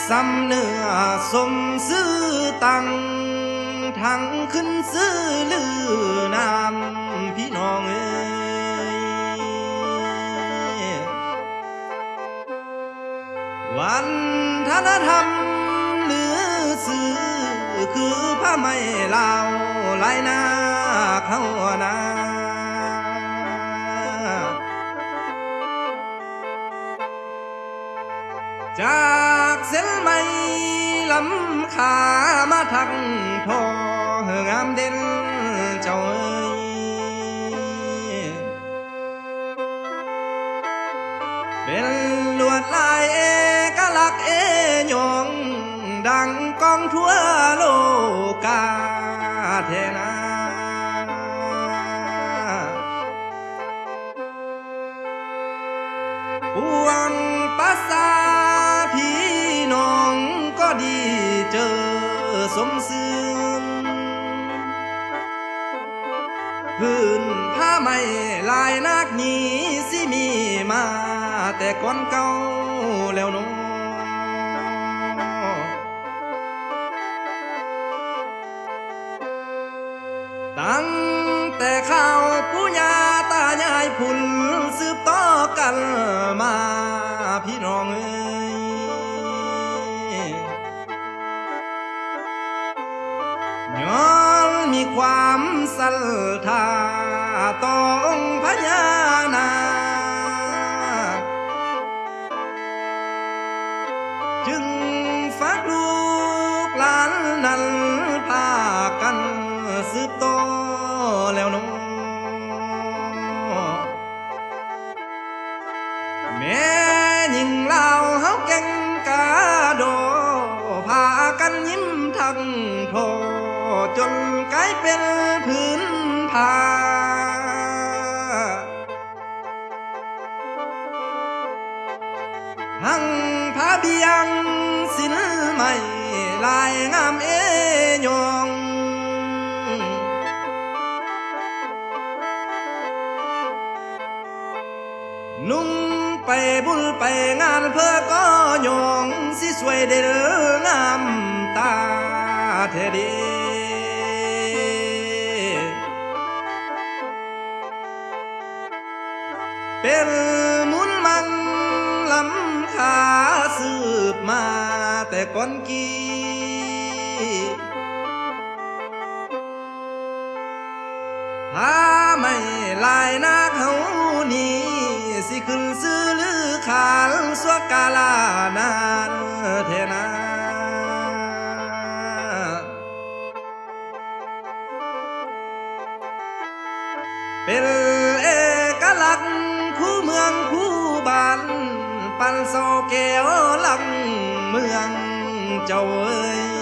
ซ้ำเนื้อสมซื้อตังทั้งขึ้นซื้อลือนามพี่น้องวันธนธรรมหรือสื่อคือผ้าไหมลาวลายนาเข้านาจากเส้นไหมลำขามาทักทองามเด่นเจ้าเป็นลวดลายเอกลักษณ์ยองดังกองทั่วโลกาเทนาปวงภาษาพี่น้องก็ดีเจอสมซื่อพื้นผ้าไหมลายนักนี้สิมีมาแต่ก่อนเก่าแล้วน้องตั้งแต่ข้าวปู่ย่าตายายพุ่นสืบต่อกันมาพี่น้องย้อนมีความศรัทธาต่อองค์พญานาคจึงฝากลูกหลานนั้นพากันสืบต่อแล้วน้องแม่หญิงลาวเฮาแก่งกาโดพากันยิ้มทั้งโทจนกลายเป็นพื้นผ้าทั้งผ้าเบียงสินใหม่ลายงามยองนุ่งไปบุญไปงานเพื่อก็ยองสิสวยเด่นงามตาเทดีเป็นมุนมันลำขาสืบมาแต่ก่อนกี้ถ้าไม่ลายนาเขานี่สิขึ้นซื้อหรือขานสวกาลานานเทนาเป็นเอกลักษณ์คู่เมืองคู่บ้านปันโซแก้วหลังเมืองเจ้าเอ้ย